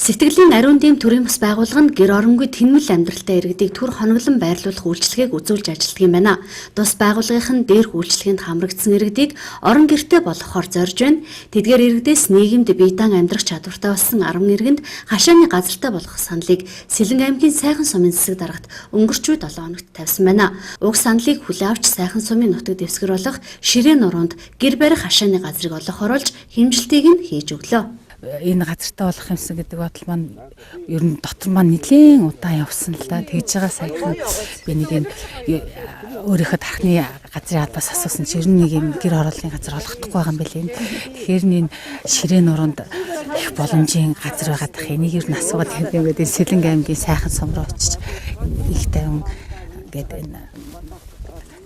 Сэтгэлийн ариун дэм төрийн бас байгууллага нь гэр оронгүй тэнмэл амьдралтай иргэдийг түр хоноглон байрлуулах үйлчилгээг үзүүлж ажилладаг юм байна. Тус байгууллагын дээрх үйлчилгээнд хамрагдсан иргэдийг орон гэртээ болгохоор зорж байна. Тэдгээр иргэдээс нийгэмд биедан амьдрах чадвартай болсон 10 иргэнд хашааны газартай болгох саналыг Сэлэнг аймгийн Сайхан сумын засаг дарагт өнгөрчүүд 7 хоногт тавьсан байна. Уг саналыг хүлээн авч Сайхан сумын нутаг дэвсгэр болох Ширээн нуруунд гэр барих хашааны газрыг олох оруулж хэмжилтийг нь хийж өглөө. Энэ газартай болох юмсан гэдэг бодол маань ер нь дотор маань нэлээд удаан явсан л да. Тэгж байгаа саяхан би нэг юм өөрийнхөө тархины газрын албаас асуусан чи ер нь нэг юм гэр орооллын газар олохдохгүй байгаа юм байна. Тэгэхээр энэ Ширээн нуруунд их боломжийн газар байгаа дах энийг ер нь асуугаад юм гэдэг Сэлэнг аймгийн Сайхан сум руу очиж их тайван гэдэг энэ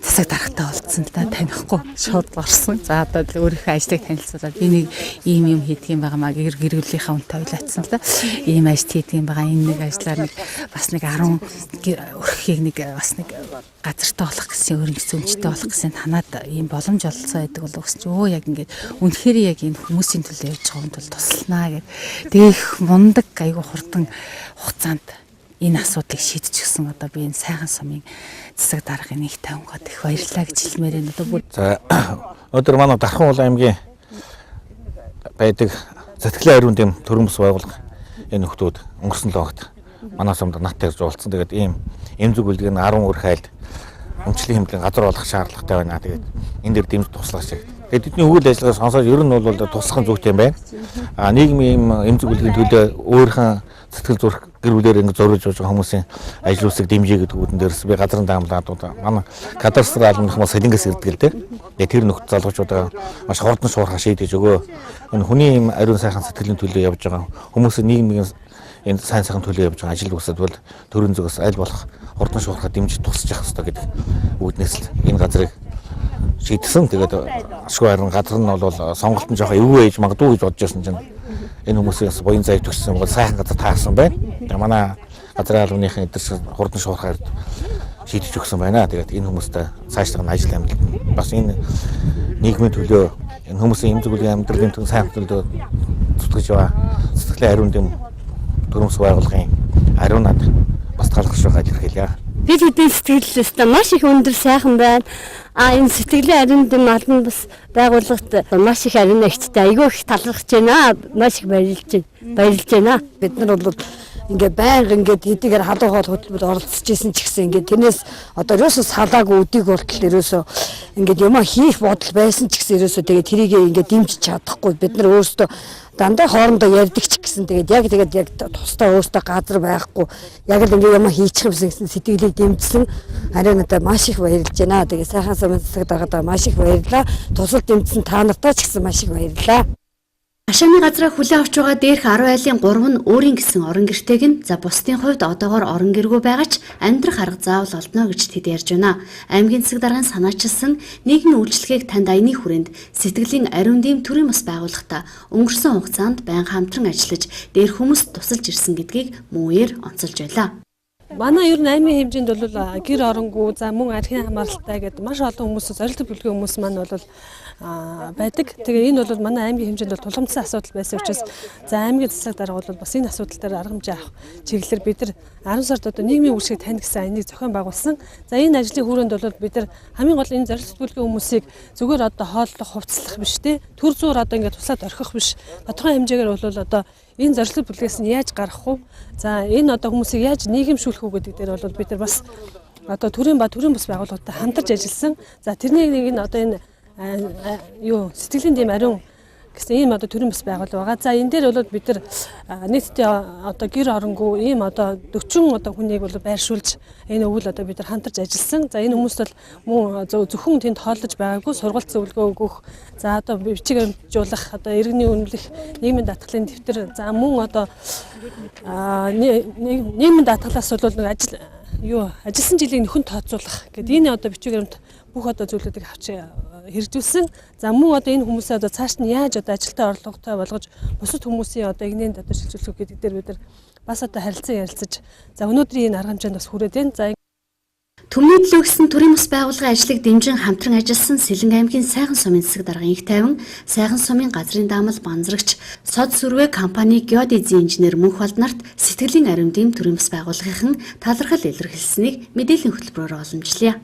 засаг дарагтай болцсон л да, танихгүй шууд орсон. За одоо өөрийнхөө ажлыг танилцуулаад би нэг ийм юм хийдэг юм байгаамаа гэр бүлийнхаа үнтэй ойлаацсан л да. Ийм ажил хийдэг юм байгаа. Энэ нэг ажлаар нэг бас нэг 10 өрхийг нэг бас нэг газартай болох гэсэн өөрийн зөвмжтэй болох гэсэн танаад ийм боломж олцсон байдаг бол өгсөн чи өө яг ингээд үнэхээр яг энэ хүмүүсийн төлөө явж байгаа юм бол тусланаа гэд. Тээх мундаг айгу хурдан хугацаанд энэ асуудлыг шийдчихсэн одоо би энэ Сайхан сумын засаг даргын нэг тавгад их баярлалаа гэж хэлмээр энэ одоо бүр. За өдөр манай Дархан уул аймгийн байдаг Сэтгэлийн ариун дэм төрийн бас байгууллага энэ нөхдүүд өнгөрсөн л багт манай сумд наттай зуулцсан. Тэгээд ийм эмзэг үлдгийг 10 өрх айлд өмчлөлийн хэмжээний газар олох шаардлагатай байна. Тэгээд энэ дээр дэмж туслах шиг. Тэгээд бидний үйл ажиллагаа сонсоод ер нь бол туслахын зүйтэй юм байна. Нийгмийн эмзэг үлдгийн төлөө өөрийнхөө сэтгэл зүрх гэр бүлээр ингэ зориулж байгаа хүмүүсийн ажил үсэг дэмжээ гэдэг үүдэн дээрс би газрын даамлаад манай кадастрал албаны Сэлэнгээс ирдэг л дээ. Тэр нөхд залуучуудаа маш хурдан шуурхаа шийдэж өгөө. Энэ хүний юм ариун сайхан сэтгэлийн төлөө явж байгаа хүмүүсийн нийгмийн энэ сайн сайхан төлөө явж байгаа ажил үсэд бол төрийн зүгээс аль болох хурдан шуурхаа дэмжиж тусч явах хэрэгтэй гэдэг үүднээс л энэ газрыг шийдсэн. Тэгээд ашгүй харин газар нь бол сонголт нь жоохон эвгүй ээж магадгүй гэж бодож байсан чинь энэ хүмүүсээс буян зайд төгссөн бол сайхан газар таарсан байна. Тэгээ манай газрын албаныхын эдгээс хурдан шуурхаар шийдэж өгсөн байна. Тэгээд энэ хүмүүстэй цаашлах нь ажил амьд бас энэ нийгмийн төлөө энэ хүмүүсийн эмзэг үлгийн амьдралын төлөө сайн төлөө зүтгэж байгаа Сэтгэлийн ариун дэм төрийн бас байгууллагын ариун над бас талхаж байгаа илэрхийлье. Бид хэдийн сэтгэлээсээ маш их өндөр сайхан байна. Энэ Сэтгэлийн ариун дэм албан бас байгууллагт маш их ариун агттай айгүй их талархаж байна. Маш их баярлж байна. Бид нар бол ингээд байнга ингээд хэдийгээр халуун хоол хөтөлбөрт оролцож исэн ч гэсэн ингээд тэрнээс одоо ерөөсөө салаагүй өдийг болтол ерөөсөө ингээд юм хийх бодол байсан ч гэсэн ерөөсөө тэгээд тэрийг ингээд дэмжиж чадахгүй бид нар өөрсдөө дандаа хоорондоо ярьдаг ч гэсэн тэгээд яг тусдаа өөртөө газар байхгүй яг л ингээд юм хийчих юмсан сэтгэлийг дэмжсэн харин надад маш их баярлж байна. Тэгээд Сайхан сумын засаг даргад маш их баярлалаа. Тусал дэмжсэн та нартай ч гэсэн маш их баярлалаа. Хашааны газраа хүлээн авч байгаа дээрх 10 айлын 3 нь өөрийн гэсэн орон гэртэйг нь за бусдын хувьд одоогоор орон гэргүй байгаа ч амьдрах арга заавал олдно гэж тэд ярьж байна. Аймгийн засаг даргын санаачилсан нийгмийн үйлчлэгийг танд аяны хүрээнд Сэтгэлийн ариун дэм төрийн бас байгууллагатай өнгөрсөн хугацаанд байнга хамтран ажиллаж дээрх хүмүүст тусалж ирсэн гэдгийг мууяр онцолж байлаа. Манай ер нь аймгийн хэмжээнд бол гэр оронгүй за мөн архины хамааралтай гэдэг маш олон хүмүүс зорилт бүлгийн хүмүүс маань бол байдаг. Тэгээ энэ бол манай аймгийн хэмжээнд бол тулгымцсан асуудал байсан учраас за аймгийн засаг дарга бол бас энэ асуудал дээр арга хэмжээ авах чиглэлээр бид нар 10 сард одоо нийгмийн үйлчлэгийг тань гэсэн айныг зохион байгуулсан. За энэ ажлын хүрээнд бол бид нар хамгийн гол энэ зорилт бүлгийн хүмүүсийг зүгээр одоо хооллох, хувцлах биш те төр зуур одоо ингээд туслаад орхих биш. Тодорхой хэмжээгээр бол одоо энэ зорилт бүлгээс нь яаж гарах вэ? За энэ одоо хүмүүсийг яаж нийгэмшүүлэх үү гэдэг дээр бол бид нар бас одоо төрийн бас байгууллагатай хамтарч ажилласан. За тэрний нэг нь одоо энэ Сэтгэлийн дэм ариун гэсэн ийм одоо төрийн бас байгууллага байгаа. За энэ дээр бол бид нар нийтдээ одоо гэр оронгүй ийм одоо 40 одоо хүнийг бол байршуулж энэ өвөл одоо бид нар хамтарч ажилласан. За энэ хүмүүст бол мөн зөвхөн тэнд хооллож байгаагүй сургалт зөвлөгөө өгөх, за одоо бичиг баримтжуулах, одоо иргэний үнэмлэх, нийгмийн даатгалын дэвтэр, за мөн одоо нийгмийн даатгалаас бол нэг ажилласан жилийг нөхөн тооцоолох гэдэг энэ одоо бичиг баримт бүх одоо зүйлүүдийг авч хэрэгжүүлсэн. За мөн одоо энэ хүмүүсээ одоо цааш нь яаж одоо ажилтаа орлоготой болгож бусад хүмүүсийн одоо игнэнд одоо шилжүүлэх гэдэг дээр бид нар бас одоо харилцан ярилцаж за өнөөдрийн энэ арга хэмжээнд бас хүрээд байна. За Төмний төлөө гэсэн төрийн бас байгууллагын ажлыг дэмжин хамтран ажилласан Сэлэнг аймгийн Сайхан сумын засаг даргын их тайван, Сайхан сумын газрын даамал банзрагч, Сод сүрвэ компани геодезийн инженер Мөнх Болд нарт сэтгэлийн ариун дэм төрийн бас байгууллагын талархал илэрхийлсэнийг мэдээллийн хөтөлбөрөөр уламжлая.